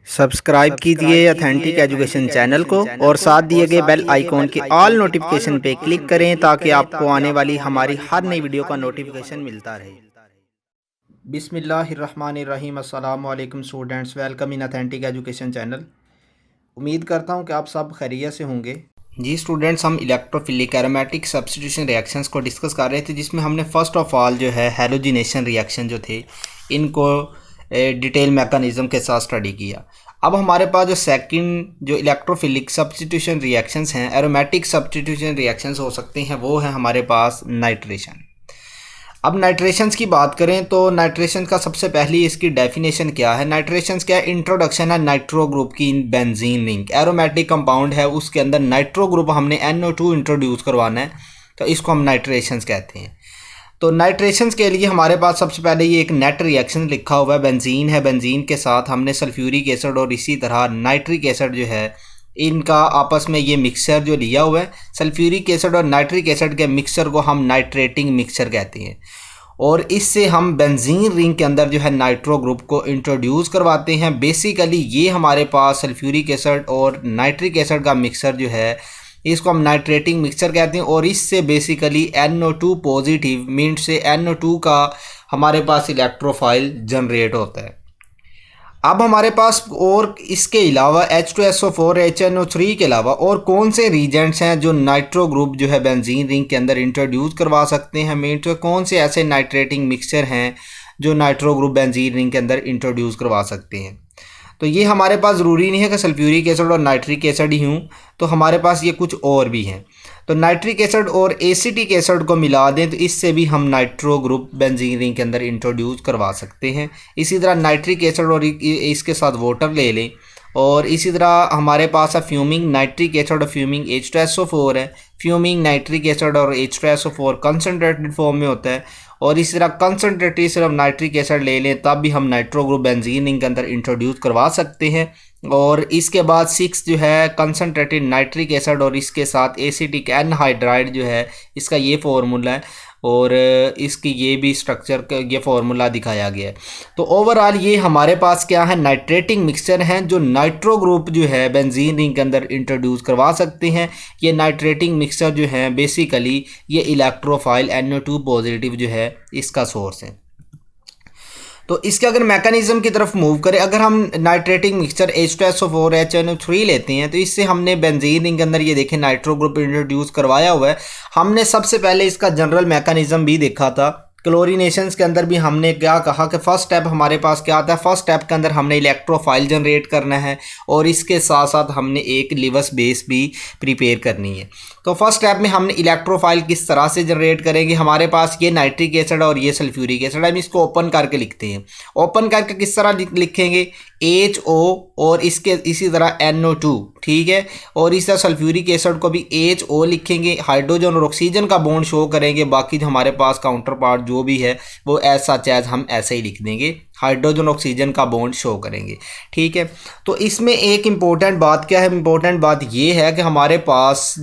Subscribe कीजिए authentic education channel को और साथ दिए गए बेल आइकॉन के ऑल नोटिफिकेशन पे क्लिक करें ताकि आपको आने वाली हमारी हर नई वीडियो का नोटिफिकेशन मिलता रहे। बिस्मिल्लाहिर्रहमानिर्रहीम। अस्सलाम वालेकुम students, welcome in authentic education channel. उम्मीद करता हूँ कि आप सब खैरियत से होंगे। जी स्टूडेंट्स, हम इलेक्ट्रोफिलिक एरोमेटिक सब्स्टिट्यूशन रिएक्शंस को डिस्कस कर रहे थे, जिसमें हमने फ़र्स्ट ऑफ ऑल जो है हैलोजिनेशन रिएक्शन जो थे इनको डिटेल मैकेनिज़्म के साथ स्टडी किया। अब हमारे पास जो सेकंड जो इलेक्ट्रोफिलिक सब्स्टिट्यूशन रिएक्शंस हैं, एरोमेटिक सब्स्टिट्यूशन रिएक्शंस हो सकते हैं, वो है हमारे पास नाइट्रेशन। अब नाइट्रेशंस की बात करें तो नाइट्रेशन का सबसे पहली इसकी डेफिनेशन क्या है। नाइट्रेशंस क्या है? इंट्रोडक्शन है नाइट्रो ग्रुप की in benzene ring. Aromatic compound है, उसके अंदर नाइट्रो ग्रुप हमने NO2 इंट्रोड्यूस करवाना है, तो इसको हम नाइट्रेशंस कहते हैं। तो नाइट्रेशंस के लिए हमारे पास सबसे पहले ये एक नेट रिएक्शन लिखा हुआ है, बेंजीन है, बेंजीन के साथ हमने सल्फ्यूरिक एसिड और इसी तरह नाइट्रिक एसिड जो है इनका आपस में ये मिक्सचर जो लिया हुआ है, सल्फ्यूरिक एसिड और नाइट्रिक एसिड के मिक्सचर को हम नाइट्रेटिंग मिक्सचर कहते हैं। और इससे हम बेंजीन रिंग के अंदर जो है नाइट्रो ग्रुप को इंट्रोड्यूस करवाते हैं। बेसिकली ये हमारे पास सल्फ्यूरिक एसिड और नाइट्रिक एसिड का मिक्सचर जो है इसको हम नाइट्रेटिंग मिक्सचर कहते हैं। और इससे बेसिकली NO2 पॉजिटिव मीन्स से NO2 का हमारे पास इलेक्ट्रोफाइल जनरेट होता है। अब हमारे पास और इसके अलावा H2SO4 HNO3 के अलावा और कौन से रीजेंट्स हैं जो नाइट्रो ग्रुप जो है बेंजीन रिंग के अंदर इंट्रोड्यूस करवा सकते हैं। मीन्स तो कौन से ऐसे नाइट्रेटिंग मिक्सचर हैं जो नाइट्रो ग्रुप बेंजीन रिंग के अंदर इंट्रोड्यूस करवा सकते हैं। तो ये हमारे पास ज़रूरी नहीं है कि सल्फ्यूरिक एसिड और नाइट्रिक एसिड ही हूँ, तो हमारे पास ये कुछ और भी हैं। तो नाइट्रिक एसिड और एसिटिक एसिड को मिला दें तो इससे भी हम नाइट्रो ग्रुप बेंजीन रिंग के अंदर इंट्रोड्यूस करवा सकते हैं। इसी तरह नाइट्रिक एसिड और इसके साथ वाटर ले लें। और इसी तरह हमारे पास है फ्यूमिंग नाइट्रिक एसिड और फ्यूमिंग H2SO4 है। फ्यूमिंग नाइट्रिक एसिड और H2SO4 कंसनट्रेटेड फॉर्म में होता है। और इसी तरह कंसनट्रेटेड सिर्फ नाइट्रिक एसिड ले लें तब भी हम नाइट्रो ग्रुप बेंजीन रिंग के अंदर इंट्रोड्यूस करवा सकते हैं। और इसके बाद 6 जो है कंसनट्रेटेड नाइट्रिक एसिड और इसके साथ एसिटिक एनहाइड्राइड जो है, इसका ये फार्मूला है और इसकी ये भी स्ट्रक्चर का ये फार्मूला दिखाया गया है। तो ओवरऑल ये हमारे पास क्या है, नाइट्रेटिंग मिक्सचर हैं जो नाइट्रो ग्रुप जो है बेंजीन रिंग के अंदर इंट्रोड्यूस करवा सकते हैं। ये नाइट्रेटिंग मिक्सचर जो है बेसिकली ये इलेक्ट्रोफाइल NO2 पॉजिटिव जो है इसका सोर्स है। तो इसके अगर मैकेनिज्म की तरफ मूव करें, अगर हम नाइट्रेटिंग मिक्सचर H2SO4 HNO3 लेते हैं तो इससे हमने बेंजीन रिंग के अंदर ये देखें नाइट्रो ग्रुप इंट्रोड्यूस करवाया हुआ है। हमने सबसे पहले इसका जनरल मैकेनिज्म भी देखा था। क्लोरीनेशंस के अंदर भी हमने क्या कहा कि फर्स्ट स्टेप हमारे पास क्या आता है, फर्स्ट स्टेप के अंदर हमने इलेक्ट्रोफाइल जनरेट करना है और इसके साथ साथ हमने एक लिवस बेस भी प्रिपेयर करनी है। तो फर्स्ट स्टेप में हमने इलेक्ट्रोफाइल किस तरह से जनरेट करेंगे, हमारे पास ये नाइट्रिक एसिड और ये सल्फ्यूरिक एसिड, हम इसको ओपन करके लिखते हैं। ओपन करके किस तरह लिखेंगे, HO और इसके इसी तरह NO2, ठीक है। और इस तरह सल्फ्यूरिक एसिड को भी HO लिखेंगे, हाइड्रोजन और ऑक्सीजन का बॉन्ड शो करेंगे। बाकी हमारे पास काउंटर पार्ट जो भी है वो ऐसा सच हम ऐसे ही लिख देंगे, हाइड्रोजन ऑक्सीजन का बॉन्ड शो करेंगे, ठीक है। तो इसमें एक इम्पोर्टेंट बात क्या है, इम्पोर्टेंट बात ये है कि हमारे पास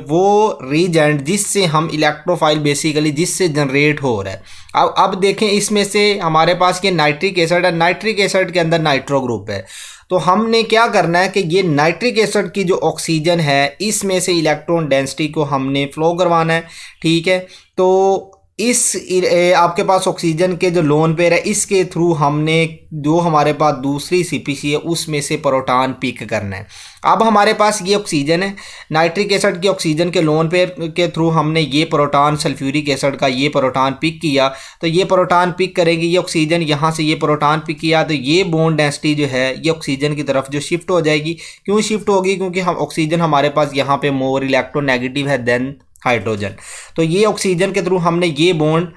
वो रीजेंट जिससे हम इलेक्ट्रोफाइल बेसिकली जिससे जनरेट हो रहा है। अब देखें इसमें से हमारे पास ये नाइट्रिक एसिड है, नाइट्रिक एसिड के अंदर नाइट्रो ग्रुप है। तो हमने क्या करना है कि ये नाइट्रिक एसिड की जो ऑक्सीजन है इसमें से इलेक्ट्रॉन डेंसिटी को हमने फ्लो करवाना है, ठीक है। तो इस आपके पास ऑक्सीजन के जो लोन पेयर है इसके थ्रू हमने जो हमारे पास दूसरी CP3 है उसमें से प्रोटॉन पिक करना है। अब हमारे पास ये ऑक्सीजन है, नाइट्रिक एसिड की ऑक्सीजन के लोन पेयर के थ्रू हमने ये प्रोटॉन सल्फ्यूरिक एसिड का ये प्रोटॉन पिक किया। तो ये प्रोटॉन पिक करेंगे, ये ऑक्सीजन यहाँ से ये प्रोटॉन पिक किया तो ये बॉन्ड डेंसिटी जो है ये ऑक्सीजन की तरफ जो शिफ्ट हो जाएगी। क्यों शिफ्ट होगी, क्योंकि हम ऑक्सीजन हमारे पास यहाँ पे मोर इलेक्ट्रोनेगेटिव है देन हाइड्रोजन। तो ये ऑक्सीजन के थ्रू हमने ये बॉन्ड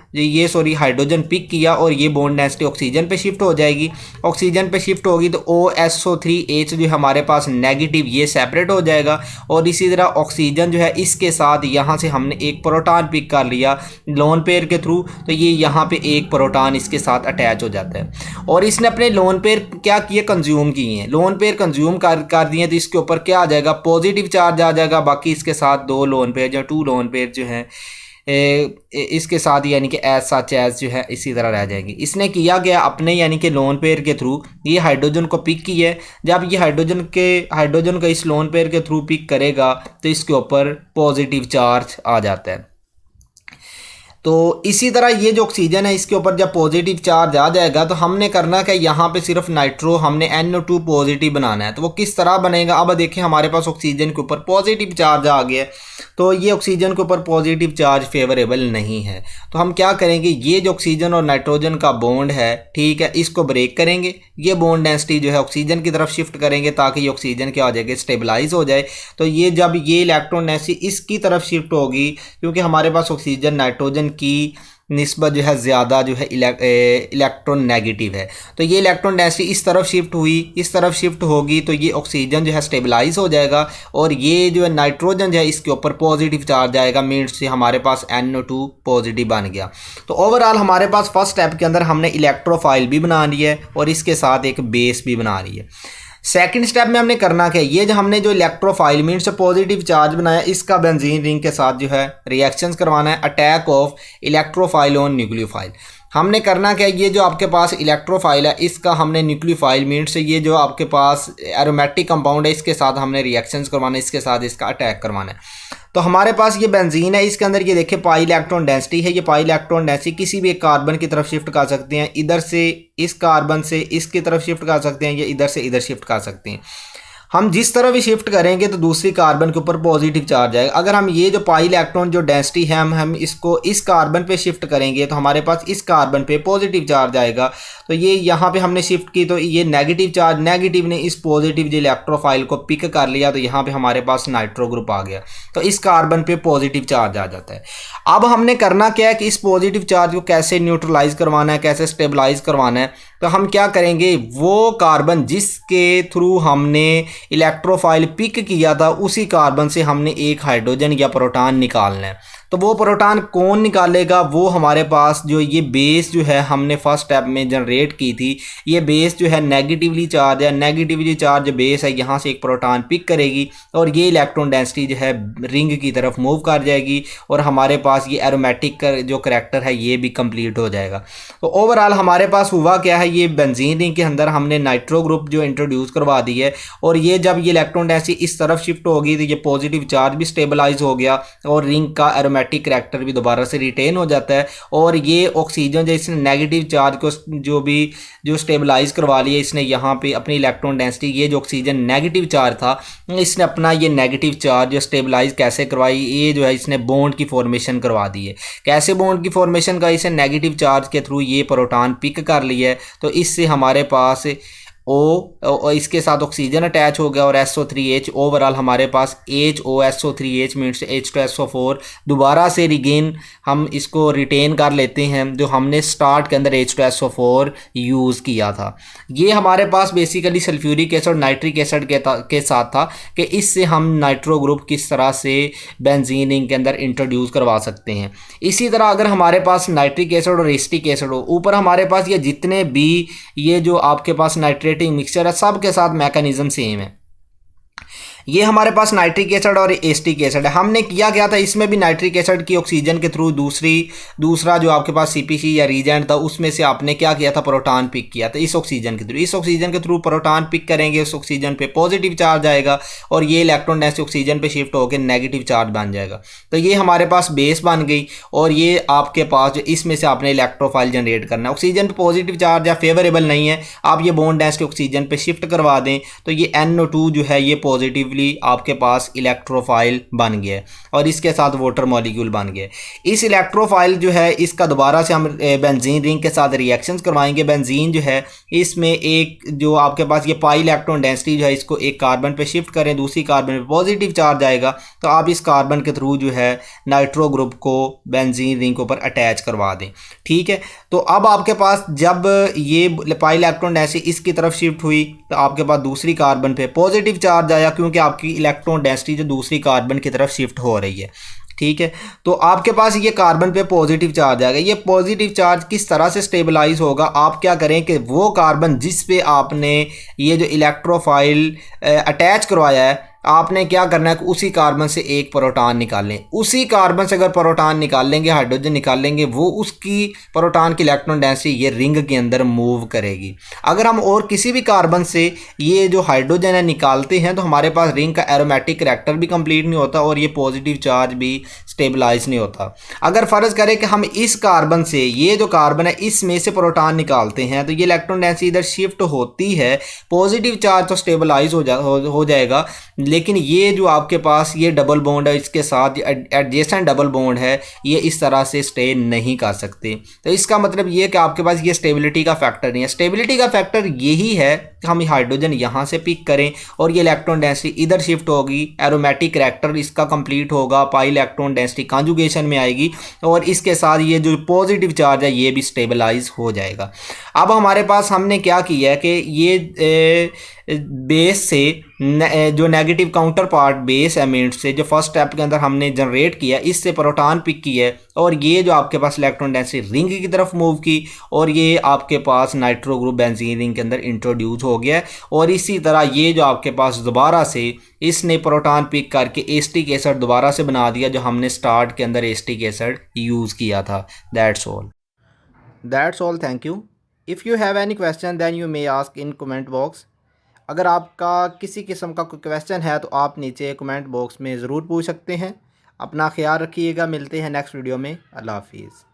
हाइड्रोजन पिक किया और ये बॉन्ड डेंसिटी ऑक्सीजन पे शिफ्ट हो जाएगी। ऑक्सीजन पे शिफ्ट होगी तो OSO3H जो हमारे पास नेगेटिव ये सेपरेट हो जाएगा। और इसी तरह ऑक्सीजन जो है इसके साथ यहाँ से हमने एक प्रोटॉन पिक कर लिया लोन पेयर के थ्रू, तो ये यहाँ पे एक प्रोटॉन इसके साथ अटैच हो जाता है। और इसने अपने लोन पेयर क्या किए, कंज्यूम किए हैं। लोन पेयर कंज्यूम कर दिए तो इसके ऊपर क्या आ जाएगा, पॉजिटिव चार्ज आ जाएगा। बाकी इसके साथ 2 लोन पेयर या 2 लोन पेयर जो हैं इसके साथ यानी कि एज सच एज जो है इसी तरह रह जाएगी। इसने किया गया अपने यानी कि लोन पेयर के थ्रू ये हाइड्रोजन को पिक किया है। जब ये हाइड्रोजन को इस लोन पेयर के थ्रू पिक करेगा तो इसके ऊपर पॉजिटिव चार्ज आ जाता है। तो इसी तरह ये जो ऑक्सीजन है इसके ऊपर जब पॉजिटिव चार्ज आ जाएगा तो हमने करना क्या, यहाँ पे सिर्फ नाइट्रो हमने NO2 पॉजिटिव बनाना है। तो वो किस तरह बनेगा, अब देखिए हमारे पास ऑक्सीजन के ऊपर पॉजिटिव चार्ज आ गया, तो ये ऑक्सीजन के ऊपर पॉजिटिव चार्ज फेवरेबल नहीं है। तो हम क्या करेंगे, ये जो ऑक्सीजन और नाइट्रोजन का बॉन्ड है, ठीक है, इसको ब्रेक करेंगे, ये बॉन्ड डेंसिटी जो है ऑक्सीजन की तरफ शिफ्ट करेंगे ताकि ये ऑक्सीजन क्या हो जाएगा, स्टेबलाइज हो जाए। तो ये जब ये इलेक्ट्रॉन डेंसिटी इसकी तरफ शिफ्ट होगी, क्योंकि हमारे पास ऑक्सीजन नाइट्रोजन की निस्बत जो है ज़्यादा जो है इलेक्ट्रॉन नेगेटिव है, तो ये इलेक्ट्रॉन डेंसिटी इस तरफ शिफ्ट हुई, इस तरफ शिफ्ट होगी तो ये ऑक्सीजन जो है स्टेबलाइज हो जाएगा और ये जो है नाइट्रोजन जो है इसके ऊपर पॉजिटिव चार्ज आएगा, मीन्स से हमारे पास NO2 पॉजिटिव बन गया। तो ओवरऑल हमारे पास फर्स्ट स्टेप के अंदर हमने इलेक्ट्रोफाइल भी बना ली है और इसके साथ एक बेस भी बना रही है। सेकंड स्टेप में हमने करना क्या, ये जो हमने जो इलेक्ट्रोफाइल मीन्स पॉजिटिव चार्ज बनाया इसका बेंजीन रिंग के साथ जो है रिएक्शंस करवाना है, attack of electrophile on nucleophile. हमने करना क्या, ये जो आपके पास इलेक्ट्रोफाइल है इसका हमने न्यूक्लियोफाइल मीन्स ये जो आपके पास एरोमेटिक कंपाउंड है इसके साथ हमने रिएक्शंस करवाना है, इसके साथ इसका अटैक करवाना है। तो हमारे पास ये बेंजीन है, इसके अंदर ये देखिए पाई इलेक्ट्रॉन डेंसिटी है, ये पाई इलेक्ट्रॉन डेंसिटी किसी भी एक कार्बन की तरफ शिफ्ट कर सकते हैं, इधर से इस कार्बन से इसकी तरफ शिफ्ट कर सकते हैं, या इधर से इधर शिफ्ट कर सकते हैं। हम जिस तरह भी शिफ्ट करेंगे तो दूसरी कार्बन के ऊपर पॉजिटिव चार्ज आएगा। अगर हम ये जो पाई इलेक्ट्रॉन जो डेंसिटी है हम इसको इस कार्बन पे शिफ्ट करेंगे तो हमारे पास इस कार्बन पे पॉजिटिव चार्ज आएगा। तो ये यहाँ पे हमने शिफ्ट की तो ये नेगेटिव चार्ज, नेगेटिव ने इस पॉजिटिव जो इलेक्ट्रोफाइल को पिक कर लिया तो यहाँ पे हमारे पास नाइट्रो ग्रुप आ गया, तो इस कार्बन पे पॉजिटिव चार्ज आ जाता है। अब हमने करना क्या है कि इस पॉजिटिव चार्ज को कैसे न्यूट्रलाइज करवाना है, कैसे स्टेबलाइज करवाना है। तो हम क्या करेंगे, वो कार्बन जिसके थ्रू हमने इलेक्ट्रोफाइल पिक किया था उसी कार्बन से हमने एक हाइड्रोजन या प्रोटॉन निकालना है। तो वो प्रोटॉन कौन निकालेगा, वो हमारे पास जो ये बेस जो है हमने फर्स्ट स्टेप में जनरेट की थी, ये बेस जो है नेगेटिवली चार्ज है, नेगेटिवली चार्ज बेस है, यहाँ से एक प्रोटॉन पिक करेगी और ये इलेक्ट्रॉन डेंसिटी जो है रिंग की तरफ मूव कर जाएगी और हमारे पास ये एरोमेटिक जो करैक्टर है ये भी कंप्लीट हो जाएगा। तो ओवरऑल हमारे पास हुआ क्या है, ये बेंजीन रिंग के अंदर हमने नाइट्रो ग्रुप जो इंट्रोड्यूस करवा दी है और ये जब ये इलेक्ट्रॉन डेंसिटी इस तरफ शिफ्ट होगी तो ये पॉजिटिव चार्ज भी स्टेबलाइज हो गया और रिंग का एरोमेटिक करैक्टर भी दोबारा से रिटेन हो जाता है। और ये ऑक्सीजन जो इसने नेगेटिव चार्ज को जो स्टेबलाइज करवा लिया इसने यहाँ पे अपनी इलेक्ट्रॉन डेंसिटी, ये जो ऑक्सीजन नेगेटिव चार्ज था इसने अपना ये नेगेटिव चार्ज जो स्टेबलाइज कैसे करवाई, ये जो है इसने बॉन्ड की फॉर्मेशन करवा दी है। कैसे बॉन्ड की फॉर्मेशन का, इसे नेगेटिव चार्ज के थ्रू ये प्रोटॉन पिक कर लिया है तो इससे हमारे पास और इसके साथ ऑक्सीजन अटैच हो गया और SO3H, ओवरऑल हमारे पास HOSO3H मीन्स H2SO4 दोबारा से रिगेन हम इसको रिटेन कर लेते हैं जो हमने स्टार्ट के अंदर H2SO4 यूज़ किया था। ये हमारे पास बेसिकली सल्फ्यूरिक एसिड और नाइट्रिक एसिड के साथ था कि इससे हम नाइट्रो ग्रुप किस तरह से बेंजीन रिंग के अंदर इंट्रोड्यूस करवा सकते हैं। इसी तरह अगर हमारे पास नाइट्रिक एसिड और एसिटिक एसिड हो, ऊपर हमारे पास ये जितने भी ये जो आपके पास नाइट्रेटिंग मिक्सचर है सब के साथ मैकेनिज्म सेम है। ये हमारे पास नाइट्रिक एसिड और एसिटिक एसिड है। हमने किया गया था इसमें भी नाइट्रिक एसिड की ऑक्सीजन के थ्रू दूसरा जो आपके पास CPC या रीजेंट था उसमें से आपने क्या किया था, प्रोटॉन पिक किया था इस ऑक्सीजन के थ्रू। इस ऑक्सीजन के थ्रू प्रोटॉन पिक करेंगे, उस ऑक्सीजन पे पॉजिटिव चार्ज आएगा और ये इलेक्ट्रॉन डेंसिटी ऑक्सीजन पे शिफ्ट होकर नेगेटिव चार्ज बन जाएगा। तो ये हमारे पास बेस बन गई और ये आपके पास इसमें से आपने इलेक्ट्रोफाइल जनरेट करना है। ऑक्सीजन पे पॉजिटिव चार्ज या फेवरेबल नहीं है, आप ये बॉन्ड डेंसिटी ऑक्सीजन पे शिफ्ट करवा दें तो ये NO2 जो है ये पॉजिटिव आपके पास इलेक्ट्रोफाइल बन गया है और इसके साथ वाटर मॉलिक्यूल बन गया। इस इलेक्ट्रोफाइल जो है इसका दोबारा से हम बेंजीन रिंग के साथ रिएक्शंस करवाएंगे। बेंजीन जो है इसमें एक जो आपके पास ये पाई इलेक्ट्रॉन डेंसिटी जो है इसको एक कार्बन पे शिफ्ट करें, दूसरी कार्बन पे पॉजिटिव चार्ज आएगा तो आप इस कार्बन के थ्रू जो है नाइट्रो ग्रुप को बेंजीन रिंग के ऊपर अटैच करवा दें। ठीक है, तो अब आपके पास जब ये पाई इलेक्ट्रॉन डेंसिटी इसकी तरफ शिफ्ट हुई तो आपके पास दूसरी कार्बन पे पॉजिटिव चार्ज आया क्योंकि आपकी इलेक्ट्रॉन डेंसिटी जो दूसरी कार्बन की तरफ शिफ्ट हो रही है। ठीक है, तो आपके पास ये कार्बन पे पॉजिटिव चार्ज आएगा। ये पॉजिटिव चार्ज किस तरह से स्टेबलाइज होगा, आप क्या करें कि वो कार्बन जिस पे आपने ये जो इलेक्ट्रोफाइल अटैच करवाया है आपने क्या करना है कि उसी कार्बन से एक प्रोटॉन निकालें। उसी कार्बन से अगर प्रोटॉन निकाल लेंगे, हाइड्रोजन निकाल लेंगे, वो उसकी प्रोटॉन की इलेक्ट्रॉन डेंसिटी ये रिंग के अंदर मूव करेगी। अगर हम और किसी भी कार्बन से ये जो हाइड्रोजन है निकालते हैं तो हमारे पास रिंग का एरोमेटिक करैक्टर भी कंप्लीट नहीं होता और ये पॉजिटिव चार्ज भी स्टेबलाइज नहीं होता। अगर फ़र्ज़ करें कि हम इस कार्बन से, ये जो कार्बन है इसमें से प्रोटॉन निकालते हैं तो ये इलेक्ट्रॉन डेंसिटी इधर शिफ्ट होती है, पॉजिटिव चार्ज तो स्टेबलाइज हो जाएगा, लेकिन ये जो आपके पास ये डबल बॉन्ड है इसके साथ एडजेसेंट डबल बॉन्ड है, ये इस तरह से स्टे नहीं कर सकते। तो इसका मतलब ये कि आपके पास ये स्टेबिलिटी का फैक्टर नहीं है। स्टेबिलिटी का फैक्टर यही है कि हम हाइड्रोजन यहाँ से पिक करें और ये इलेक्ट्रॉन डेंसिटी इधर शिफ्ट होगी, एरोमेटिक करैक्टर इसका कंप्लीट होगा, पाई इलेक्ट्रॉन डेंसिटी कॉन्जुगेशन में आएगी और इसके साथ ये जो पॉजिटिव चार्ज है ये भी स्टेबलाइज हो जाएगा। अब हमारे पास हमने क्या किया है कि ये बेस से जो negative counter part base emit से जो फर्स्ट स्टेप के अंदर हमने जनरेट किया, इससे प्रोटॉन पिक किया है और ये जो आपके पास इलेक्ट्रॉन डेंसिटी रिंग की तरफ मूव की और ये आपके पास नाइट्रो ग्रुप बेंजीन रिंग के अंदर इंट्रोड्यूस हो गया है। और इसी तरह ये जो आपके पास दोबारा से इसने प्रोटॉन पिक करके एसिटिक एसिड दोबारा से बना दिया जो हमने स्टार्ट के अंदर एसिटिक एसिड यूज़ किया था। That's all. Thank you. If you have any question then you may ask in comment box. अगर आपका किसी किस्म का कोई क्वेश्चन है तो आप नीचे कमेंट बॉक्स में ज़रूर पूछ सकते हैं। अपना ख्याल रखिएगा, मिलते हैं नेक्स्ट वीडियो में। अल्लाह हाफिज़।